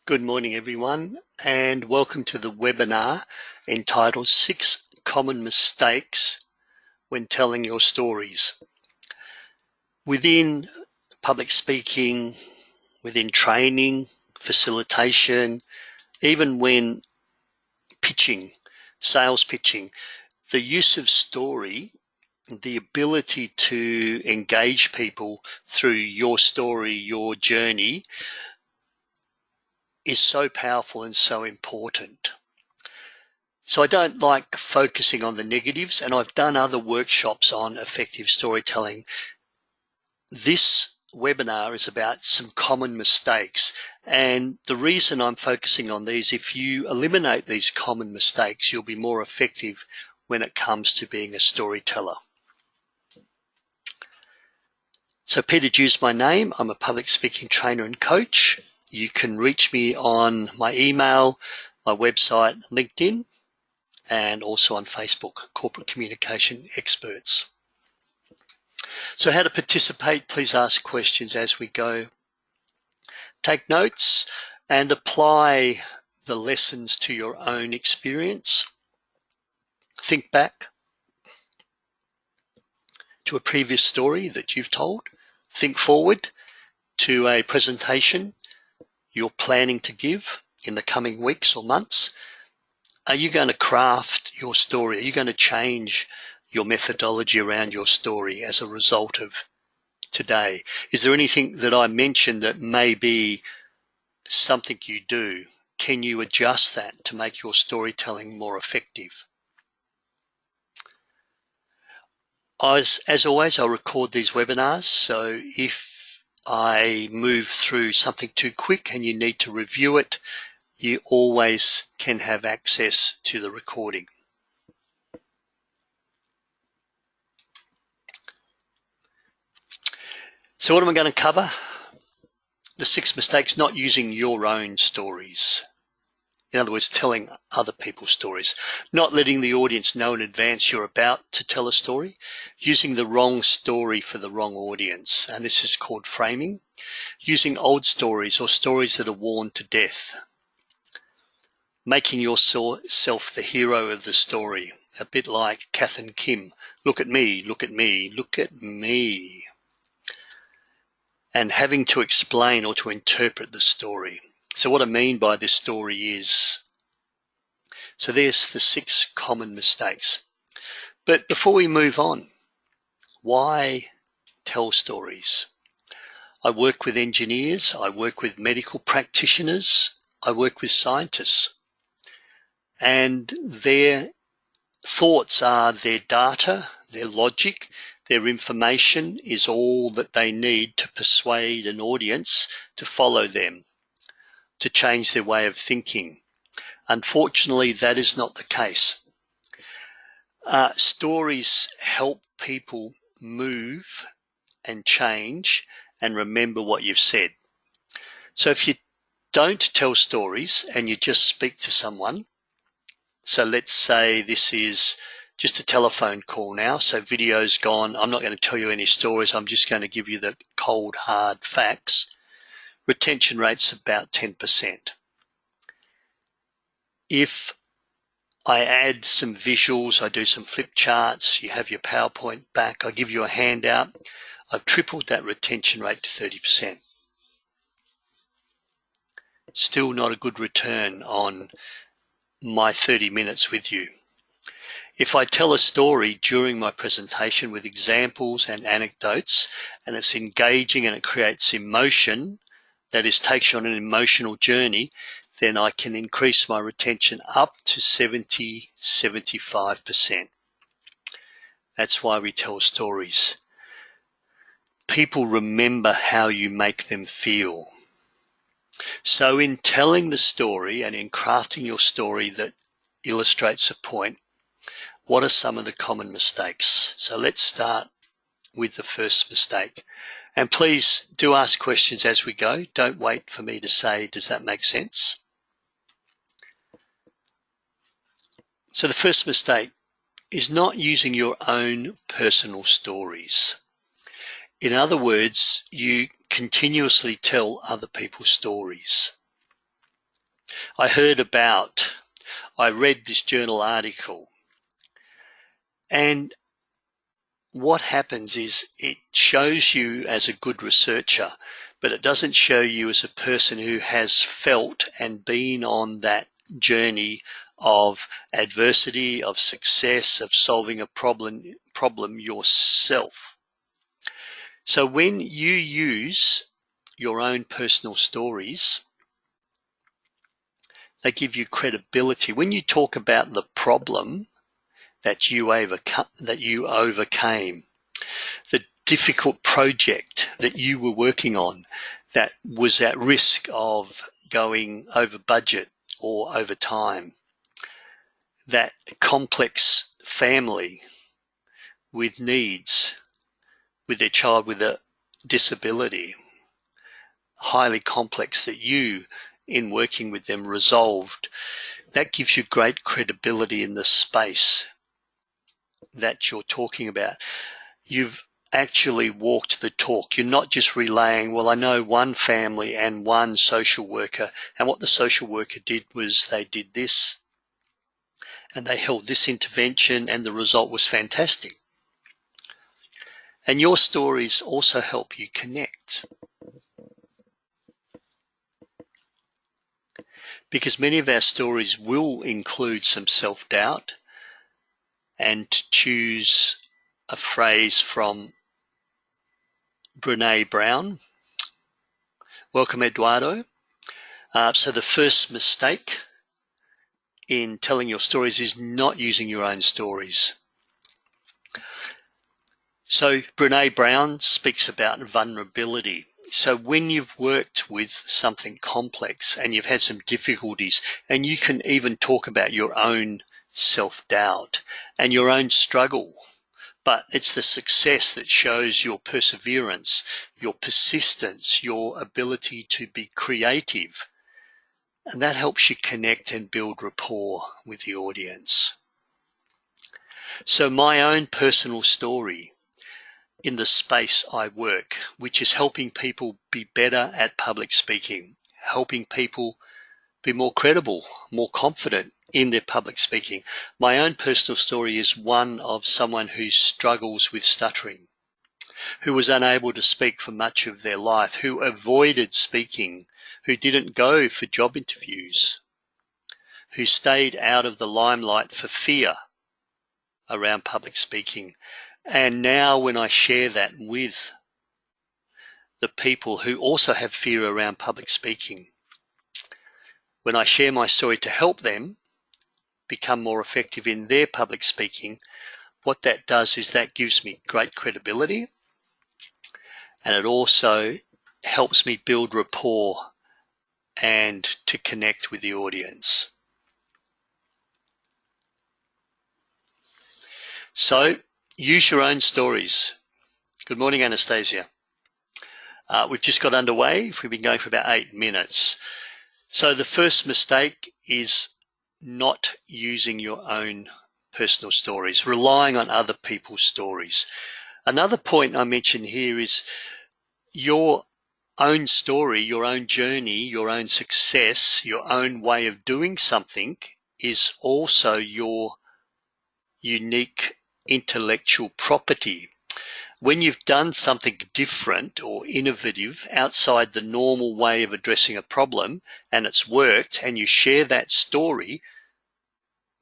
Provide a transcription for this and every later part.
Good morning, everyone, and welcome to the webinar entitled 6 Common Mistakes When Telling Your Stories. Within public speaking, within training, facilitation, even when pitching, sales pitching, the use of story, the ability to engage people through your story, your journey, is so powerful and so important. So I don't like focusing on the negatives, and I've done other workshops on effective storytelling. This webinar is about some common mistakes, and the reason I'm focusing on these, if you eliminate these common mistakes, you'll be more effective when it comes to being a storyteller. So Peter Dew's my name. I'm a public speaking trainer and coach. You can reach me on my email, my website, LinkedIn, and also on Facebook, Corporate Communication Experts. So how to participate, please ask questions as we go. Take notes and apply the lessons to your own experience. Think back to a previous story that you've told. Think forward to a presentation you're planning to give in the coming weeks or months. Are you going to craft your story? Are you going to change your methodology around your story as a result of today? Is there anything that I mentioned that may be something you do? Can you adjust that to make your storytelling more effective? As always, I'll record these webinars, so if I move through something too quick and you need to review it, you always can have access to the recording. So what am I going to cover? The 6 mistakes not using your own stories. In other words, telling other people's stories. Not letting the audience know in advance you're about to tell a story. Using the wrong story for the wrong audience. And this is called framing. Using old stories or stories that are worn to death. Making yourself the hero of the story. A bit like Kath and Kim. Look at me, look at me, look at me. And having to explain or to interpret the story. So what I mean by this story is, so there's the 6 common mistakes. But before we move on, why tell stories? I work with engineers, I work with medical practitioners, I work with scientists, and their thoughts are their data, their logic, their information is all that they need to persuade an audience to follow them, to change their way of thinking. Unfortunately, that is not the case. Stories help people move and change and remember what you've said. So if you don't tell stories and you just speak to someone, so let's say this is just a telephone call now, so video's gone, I'm not going to tell you any stories, I'm just going to give you the cold hard facts. Retention rate's about 10%. If I add some visuals, I do some flip charts, you have your PowerPoint back, I give you a handout, I've tripled that retention rate to 30%. Still not a good return on my 30 minutes with you. If I tell a story during my presentation with examples and anecdotes, and it's engaging and it creates emotion, that is, takes you on an emotional journey, then I can increase my retention up to 70–75%. That's why we tell stories. People remember how you make them feel. So in telling the story and in crafting your story that illustrates a point, what are some of the common mistakes? So let's start with the first mistake. And please do ask questions as we go. Don't wait for me to say, does that make sense? So the first mistake is not using your own personal stories. In other words, you continuously tell other people's stories. I read this journal article, and what happens is it shows you as a good researcher, but it doesn't show you as a person who has felt and been on that journey of adversity, of success, of solving a problem yourself. So when you use your own personal stories, they give you credibility. When you talk about the problem that you overcame, the difficult project that you were working on that was at risk of going over budget or over time, that complex family with needs, with their child with a disability, highly complex, that you, in working with them, resolved, that gives you great credibility in the space that you're talking about. You've actually walked the talk. You're not just relaying, well, I know one family and one social worker, and what the social worker did was they did this and they held this intervention and the result was fantastic. And your stories also help you connect, because many of our stories will include some self-doubt. And to choose a phrase from Brené Brown, welcome Eduardo. So the first mistake in telling your stories is not using your own stories. So Brené Brown speaks about vulnerability. So when you've worked with something complex and you've had some difficulties, and you can even talk about your own self-doubt and your own struggle, but it's the success that shows your perseverance, your persistence, your ability to be creative. And that helps you connect and build rapport with the audience. So my own personal story in the space I work, which is helping people be better at public speaking, helping people be more credible, more confident in their public speaking. My own personal story is one of someone who struggles with stuttering, who was unable to speak for much of their life, who avoided speaking, who didn't go for job interviews, who stayed out of the limelight for fear around public speaking. And now when I share that with the people who also have fear around public speaking, when I share my story to help them become more effective in their public speaking, what that does is that gives me great credibility, and it also helps me build rapport and to connect with the audience. So use your own stories. Good morning, Anastasia. We've just got underway. We've been going for about 8 minutes. So the first mistake is not using your own personal stories, relying on other people's stories. Another point I mentioned here is your own story, your own journey, your own success, your own way of doing something is also your unique intellectual property. When you've done something different or innovative outside the normal way of addressing a problem and it's worked, and you share that story,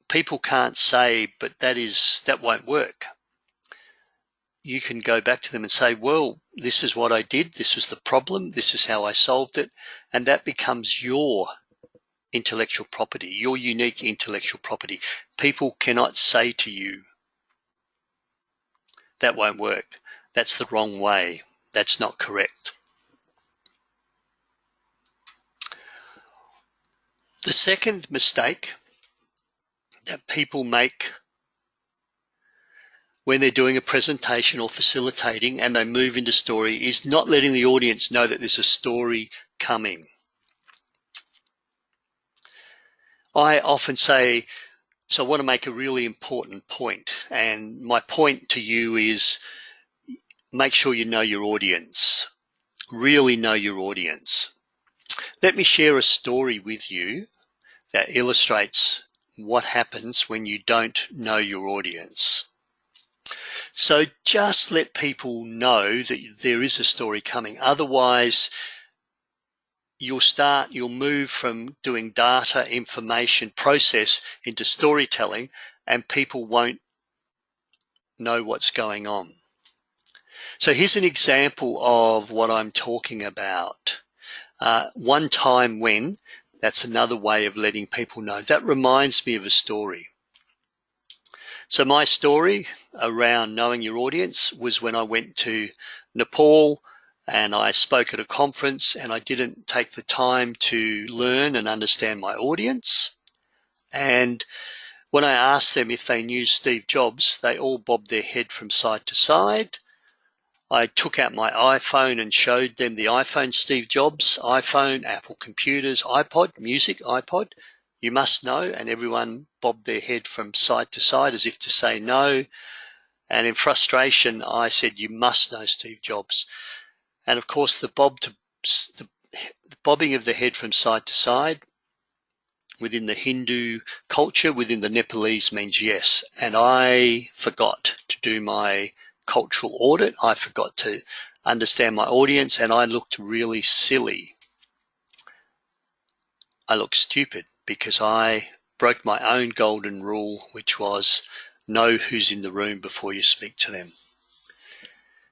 people can't say, but that won't work. You can go back to them and say, well, this is what I did, this was the problem, this is how I solved it, and that becomes your intellectual property, your unique intellectual property. People cannot say to you, that won't work, that's the wrong way, that's not correct. The second mistake that people make when they're doing a presentation or facilitating and they move into story is not letting the audience know that there's a story coming. I often say, so I want to make a really important point, and my point to you is make sure you know your audience, really know your audience. Let me share a story with you that illustrates what happens when you don't know your audience. So just let people know that there is a story coming. Otherwise, you'll move from doing data, information, process into storytelling, and people won't know what's going on. So here's an example of what I'm talking about. One time when, that's another way of letting people know. That reminds me of a story. So my story around knowing your audience was when I went to Nepal and I spoke at a conference and I didn't take the time to learn and understand my audience. And when I asked them if they knew Steve Jobs, they all bobbed their head from side to side. I took out my iPhone and showed them the iPhone, Steve Jobs, iPhone, Apple computers, iPod, music, iPod. You must know, and everyone bobbed their head from side to side as if to say no. And in frustration, I said, you must know Steve Jobs. And of course, the bobbing of the head from side to side within the Hindu culture, within the Nepalese means yes. And I forgot to do my cultural audit. I forgot to understand my audience, and I looked really silly. I looked stupid because I broke my own golden rule, which was know who's in the room before you speak to them.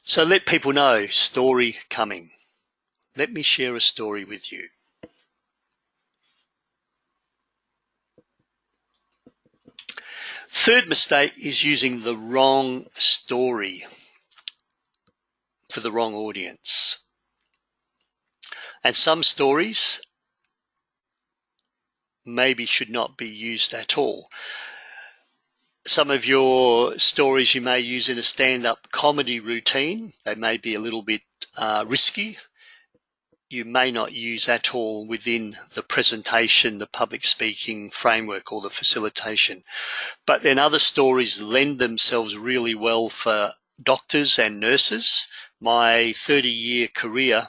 So let people know, story coming. Let me share a story with you. Third mistake is using the wrong story for the wrong audience. And some stories maybe should not be used at all. Some of your stories you may use in a stand-up comedy routine. They may be a little bit risky. You may not use at all within the presentation, the public speaking framework or the facilitation. But then other stories lend themselves really well for doctors and nurses. My 30-year career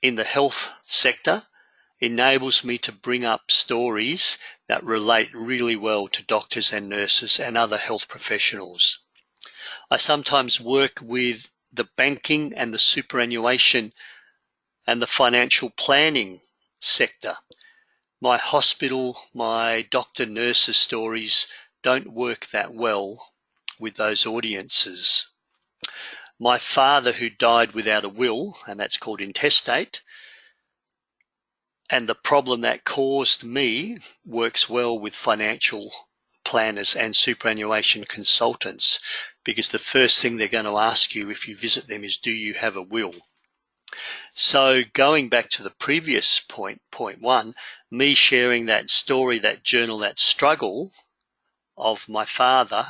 in the health sector enables me to bring up stories that relate really well to doctors and nurses and other health professionals. I sometimes work with the banking and the superannuation and the financial planning sector. My hospital, my doctor nurses stories don't work that well with those audiences. My father, who died without a will, and that's called intestate, and the problem that caused me works well with financial planners and superannuation consultants, because the first thing they're going to ask you if you visit them is, do you have a will? So going back to the previous point one, me sharing that story, that journal, that struggle of my father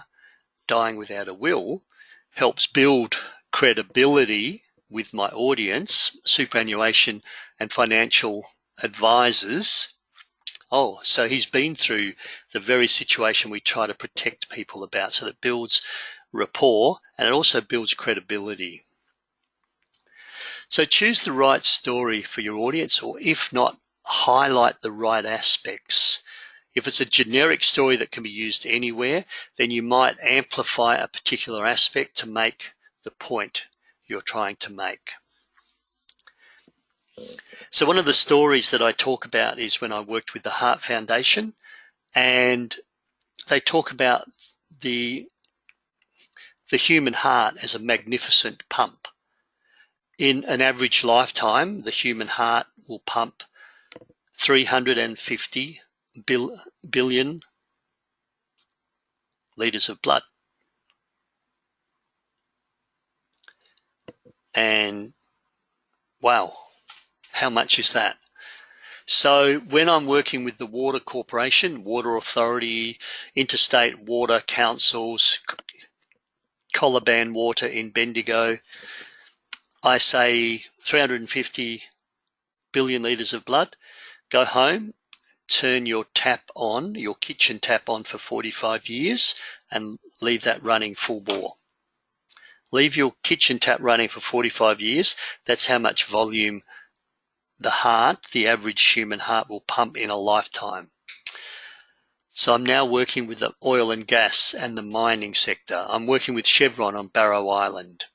dying without a will helps build credibility with my audience, superannuation and financial advisors. Oh, so he's been through the very situation we try to protect people about. So that builds rapport and it also builds credibility. So choose the right story for your audience, or if not, highlight the right aspects. If it's a generic story that can be used anywhere, then you might amplify a particular aspect to make the point you're trying to make. So one of the stories that I talk about is when I worked with the Heart Foundation, and they talk about the human heart as a magnificent pump. In an average lifetime, the human heart will pump 350 billion litres of blood. And wow, how much is that? So when I'm working with the Water Corporation, Water Authority, Interstate Water Councils, Colaban Water in Bendigo, I say 350 billion litres of blood. Go home, turn your tap on, your kitchen tap on for 45 years and leave that running full bore. Leave your kitchen tap running for 45 years. That's how much volume the heart, the average human heart, will pump in a lifetime. So I'm now working with the oil and gas and the mining sector. I'm working with Chevron on Barrow Island.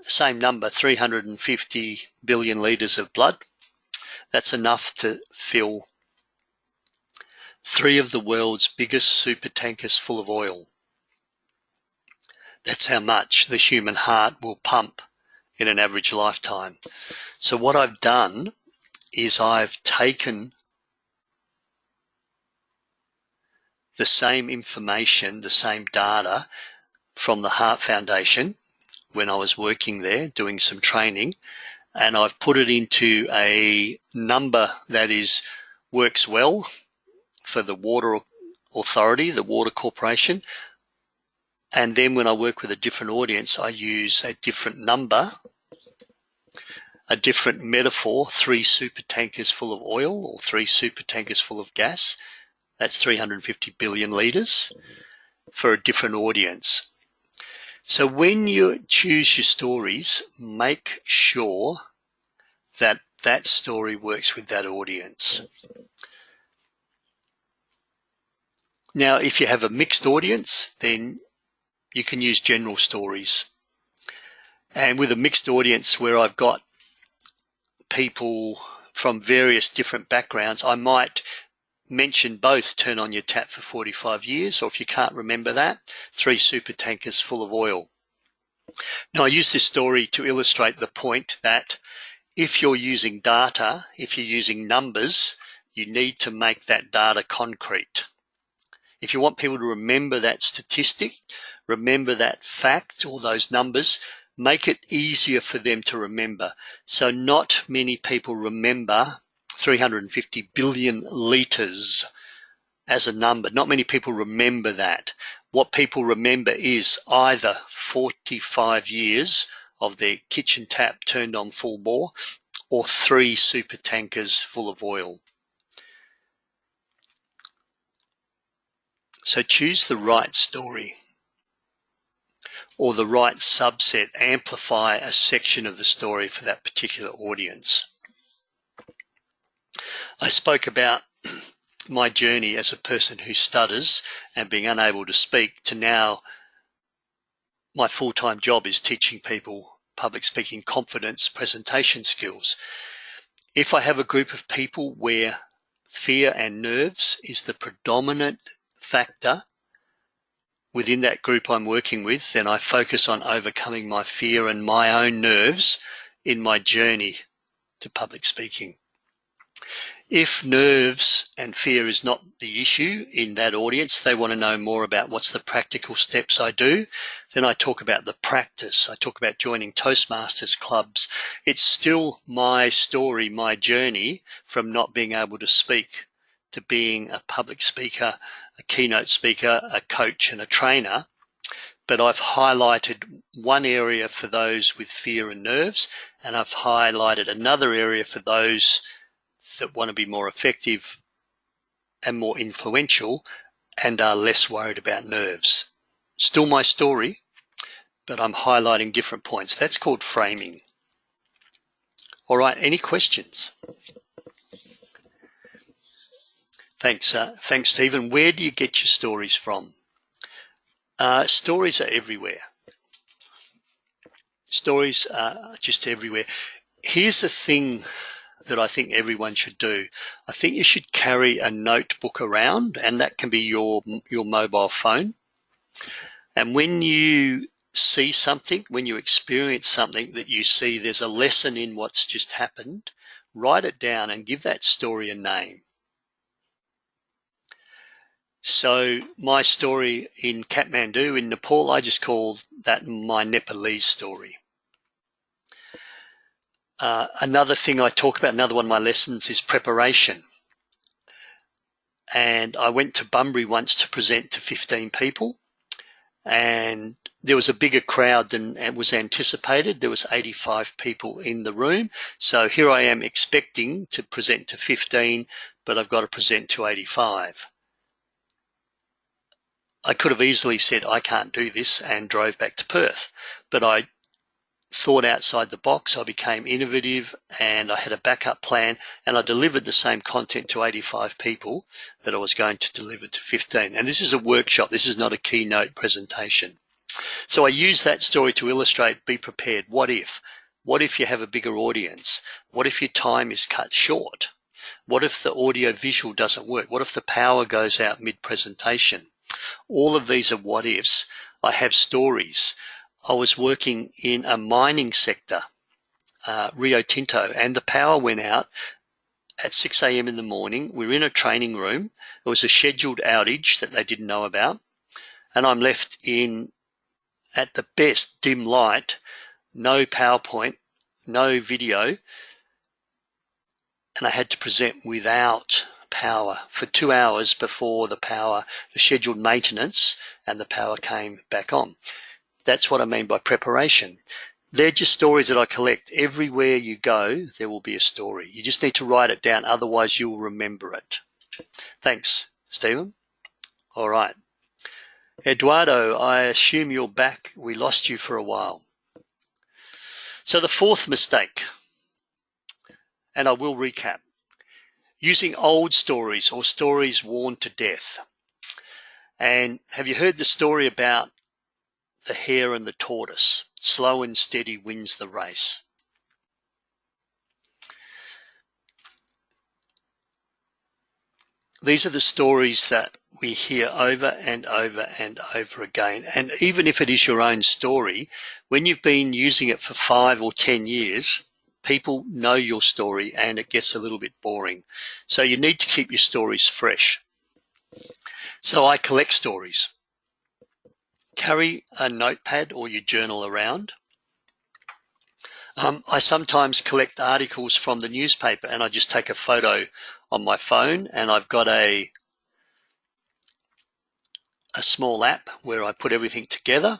Same number, 350 billion litres of blood. That's enough to fill 3 of the world's biggest super tankers full of oil. That's how much the human heart will pump in an average lifetime. So what I've done is I've taken the same information, the same data from the Heart Foundation when I was working there doing some training, and I've put it into a number that works well for the water authority, the water corporation. And then when I work with a different audience, I use a different number, a different metaphor, 3 super tankers full of oil or 3 super tankers full of gas. That's 350 billion litres for a different audience. So when you choose your stories, make sure that that story works with that audience. Now, if you have a mixed audience, then you can use general stories. And with a mixed audience where I've got people from various different backgrounds, I might mention both Turn On Your Tap for 45 years, or if you can't remember that, 3 super tankers full of oil. Now, I use this story to illustrate the point that if you're using data, if you're using numbers, you need to make that data concrete. If you want people to remember that statistic, remember that fact or those numbers, make it easier for them to remember. So not many people remember 350 billion litres as a number. Not many people remember that. What people remember is either 45 years of their kitchen tap turned on full bore or 3 super tankers full of oil. So choose the right story or the right subset, amplify a section of the story for that particular audience. I spoke about my journey as a person who stutters and being unable to speak to now my full-time job is teaching people public speaking confidence, presentation skills. If I have a group of people where fear and nerves is the predominant factor within that group I'm working with, then I focus on overcoming my fear and my own nerves in my journey to public speaking. If nerves and fear is not the issue in that audience, they want to know more about what's the practical steps I do, then I talk about the practice. I talk about joining Toastmasters clubs. It's still my story, my journey from not being able to speak to being a public speaker, a keynote speaker, a coach and a trainer. But I've highlighted one area for those with fear and nerves, and I've highlighted another area for those that want to be more effective and more influential and are less worried about nerves. Still my story, but I'm highlighting different points. That's called framing. All right, any questions? Thanks, Stephen. Where do you get your stories from? Stories are everywhere. Stories are just everywhere. Here's the thing that I think everyone should do. I think you should carry a notebook around, and that can be your mobile phone. And when you see something, when you experience something that you see there's a lesson in what's just happened, write it down and give that story a name. So my story in Kathmandu in Nepal, I just call that my Nepalese story. Another thing I talk about, another one of my lessons is preparation. And I went to Bunbury once to present to 15 people, and there was a bigger crowd than was anticipated. There was 85 people in the room. So here I am expecting to present to 15, but I've got to present to 85. I could have easily said, I can't do this, and drove back to Perth. But I thought outside the box. I became innovative, and I had a backup plan, and I delivered the same content to 85 people that I was going to deliver to 15. And this is a workshop. This is not a keynote presentation. So I use that story to illustrate, be prepared. What if? What if you have a bigger audience? What if your time is cut short? What if the audio visual doesn't work? What if the power goes out mid-presentation? All of these are what ifs. I have stories. I was working in a mining sector, Rio Tinto, and the power went out at 6 a.m. in the morning. We were in a training room. It was a scheduled outage that they didn't know about. And I'm left in, at the best, dim light, no PowerPoint, no video, and I had to present without power for 2 hours before the scheduled maintenance, and the power came back on. That's what I mean by preparation. They're just stories that I collect. Everywhere you go, there will be a story. You just need to write it down, otherwise you'll remember it. Thanks, Stephen. All right. Eduardo, I assume you're back. We lost you for a while. So the fourth mistake, and I will recap, using old stories or stories worn to death. And have you heard the story about the hare and the tortoise? Slow and steady wins the race. These are the stories that we hear over and over and over again. And even if it is your own story, when you've been using it for 5 or 10 years, people know your story and it gets a little bit boring. So you need to keep your stories fresh. So I collect stories. Carry a notepad or your journal around. I sometimes collect articles from the newspaper, and I just take a photo on my phone, and I've got a small app where I put everything together,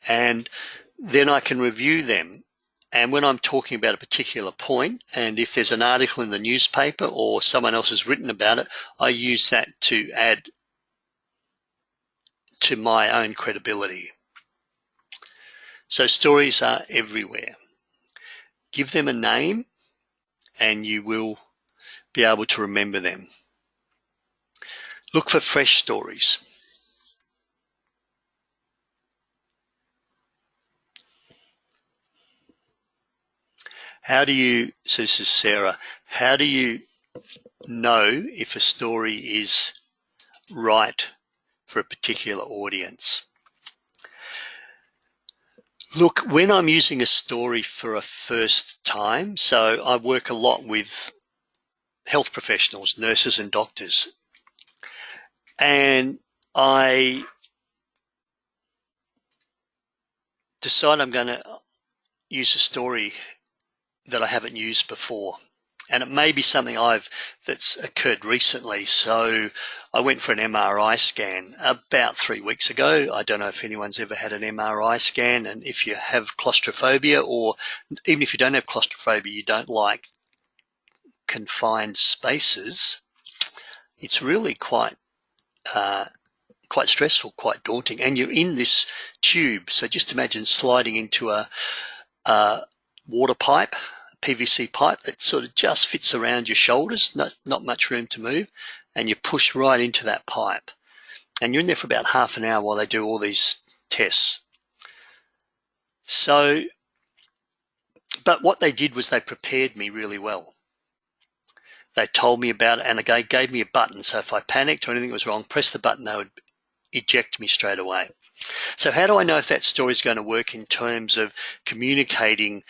and then I can review them. And when I'm talking about a particular point, and if there's an article in the newspaper or someone else has written about it, I use that to add to my own credibility. So stories are everywhere. Give them a name and you will be able to remember them. Look for fresh stories. So this is Sarah, how do you know if a story is right for a particular audience? Look, when I'm using a story for a first time, so I work a lot with health professionals, nurses and doctors, and I decide I'm going to use a story that I haven't used before. And it may be something that's occurred recently. So I went for an MRI scan about 3 weeks ago. I don't know if anyone's ever had an MRI scan, and if you have claustrophobia, or even if you don't have claustrophobia, you don't like confined spaces, it's really quite stressful, quite daunting. And you're in this tube. So just imagine sliding into a water pipe, PVC pipe that sort of just fits around your shoulders, not much room to move, and you push right into that pipe. And you're in there for about half an hour while they do all these tests. So, but what they did was they prepared me really well. They told me about it, and they gave me a button. So if I panicked or anything was wrong, press the button, they would eject me straight away. So how do I know if that story is going to work in terms of communicating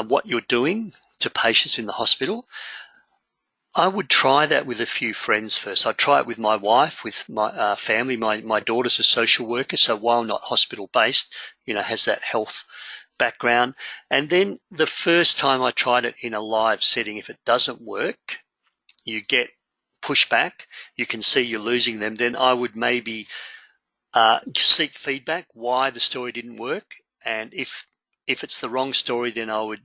what you're doing to patients in the hospital? I would try that with a few friends first. I'd try it with my wife, with my family. My daughter's a social worker, so while not hospital-based, has that health background. And then the first time I tried it in a live setting, if it doesn't work, you get pushback, you can see you're losing them, then I would maybe seek feedback why the story didn't work. And if it's the wrong story, then I would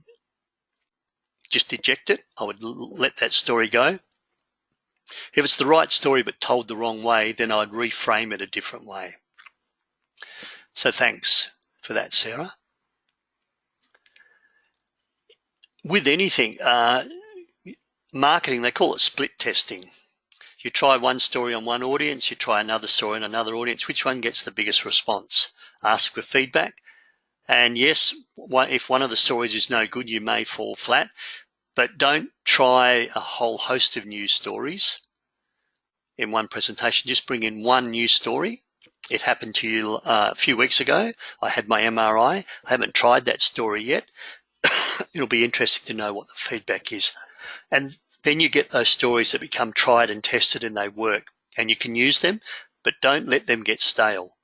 just eject it. I would let that story go. If it's the right story but told the wrong way, then I'd reframe it a different way. So thanks for that, Sarah. with anything, marketing, they call it split testing. You try one story on one audience, you try another story on another audience. Which one gets the biggest response? Ask for feedback. And yes, if one of the stories is no good, you may fall flat, but don't try a whole host of news stories in one presentation. Just bring in one news story. It happened to you a few weeks ago. I had my MRI. I haven't tried that story yet. It'll be interesting to know what the feedback is. And then you get those stories that become tried and tested and they work, and you can use them, but don't let them get stale.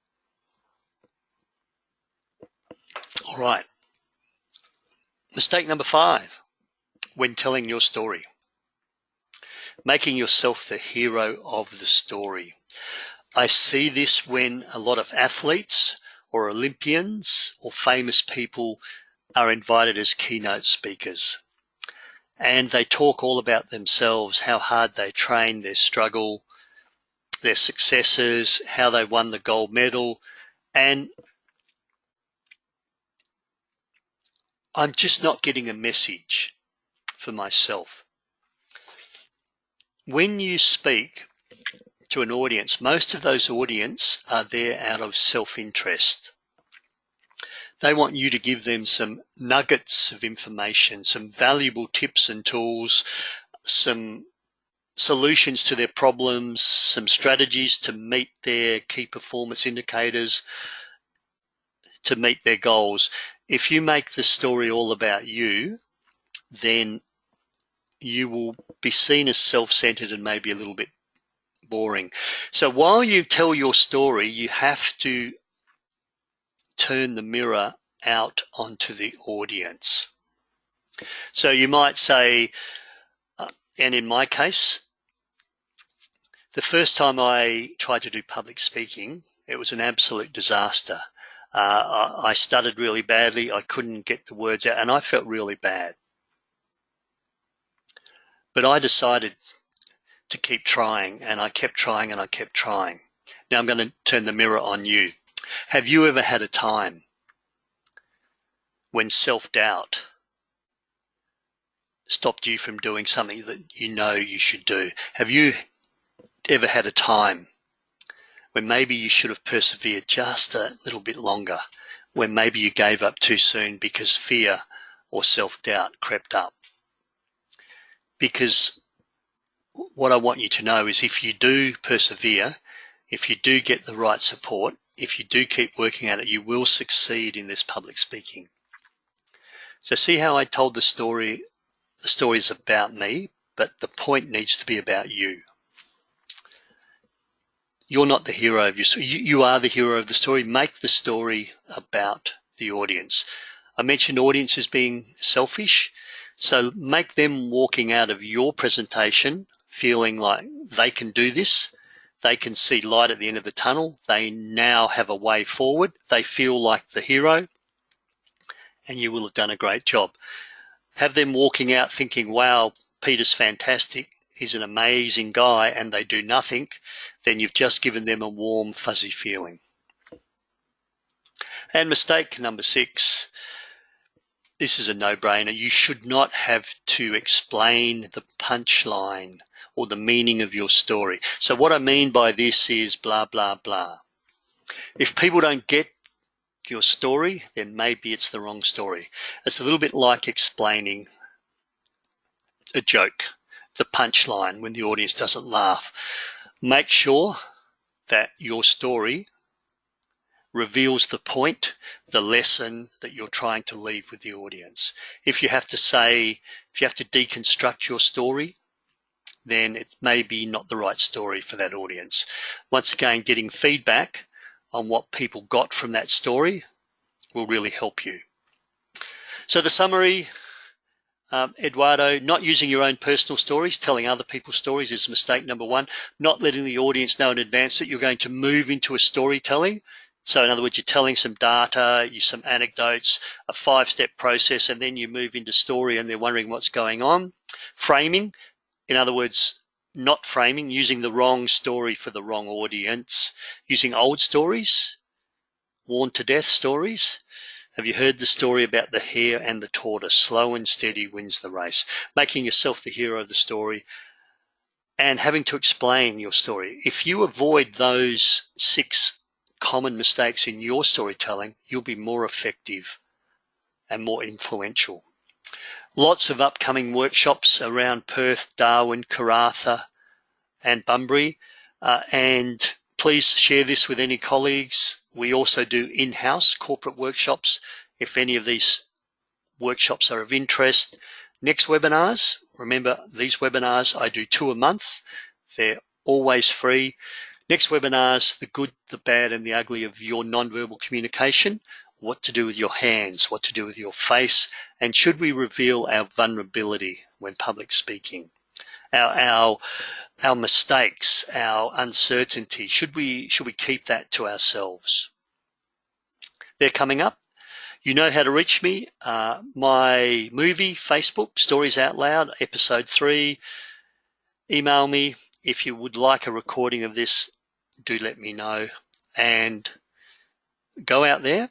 All right. Mistake number 5, when telling your story. Making yourself the hero of the story. I see this when a lot of athletes or Olympians or famous people are invited as keynote speakers. And they talk all about themselves, how hard they train, their struggle, their successes, how they won the gold medal. And I'm just not getting a message for myself. When you speak to an audience, most of those audience are there out of self-interest. They want you to give them some nuggets of information, some valuable tips and tools, some solutions to their problems, some strategies to meet their key performance indicators, to meet their goals. If you make the story all about you, then you will be seen as self-centered and maybe a little bit boring. So while you tell your story, you have to turn the mirror out onto the audience. So you might say, and in my case, the first time I tried to do public speaking, it was an absolute disaster. I stuttered really badly. I couldn't get the words out, and I felt really bad. But I decided to keep trying, and I kept trying, and I kept trying. Now I'm going to turn the mirror on you. Have you ever had a time when self-doubt stopped you from doing something that you know you should do? Have you ever had a time when maybe you should have persevered just a little bit longer, when maybe you gave up too soon because fear or self-doubt crept up? Because what I want you to know is if you do persevere, if you do get the right support, if you do keep working at it, you will succeed in this public speaking. So see how I told the story? The story is about me, but the point needs to be about you. You're not the hero of your story. You are the hero of the story. Make the story about the audience. I mentioned audiences being selfish, so make them walking out of your presentation feeling like they can do this. They can see light at the end of the tunnel. They now have a way forward. They feel like the hero, and you will have done a great job. Have them walking out thinking, wow, Peter's fantastic. He's an amazing guy, and they do nothing. Then you've just given them a warm, fuzzy feeling. And mistake number 6, this is a no-brainer. You should not have to explain the punchline or the meaning of your story. So what I mean by this is blah, blah, blah. If people don't get your story, then maybe it's the wrong story. It's a little bit like explaining a joke, the punchline, when the audience doesn't laugh. Make sure that your story reveals the point, the lesson that you're trying to leave with the audience. If you have to deconstruct your story, then it may be not the right story for that audience. Once again, getting feedback on what people got from that story will really help you. So the summary, Eduardo, not using your own personal stories, telling other people's stories is mistake number 1. Not letting the audience know in advance that you're going to move into a storytelling. So in other words, you're telling some data, some anecdotes, a 5-step process, and then you move into story and they're wondering what's going on. Framing, in other words, not framing, using the wrong story for the wrong audience, using old stories, worn to death stories, Have you heard the story about the hare and the tortoise? Slow and steady wins the race. Making yourself the hero of the story and having to explain your story. If you avoid those 6 common mistakes in your storytelling, you'll be more effective and more influential. Lots of upcoming workshops around Perth, Darwin, Karratha, and Bunbury. And please share this with any colleagues. We also do in-house corporate workshops. If any of these workshops are of interest. Next webinars, remember these webinars, I do 2 a month. They're always free. Next webinars, the good, the bad, and the ugly of your nonverbal communication, what to do with your hands, what to do with your face, and should we reveal our vulnerability when public speaking? Our mistakes, our uncertainty, should we keep that to ourselves? They're coming up. You know how to reach me. My movie, Facebook, Stories Out Loud, episode 3. Email me. If you would like a recording of this, do let me know. And go out there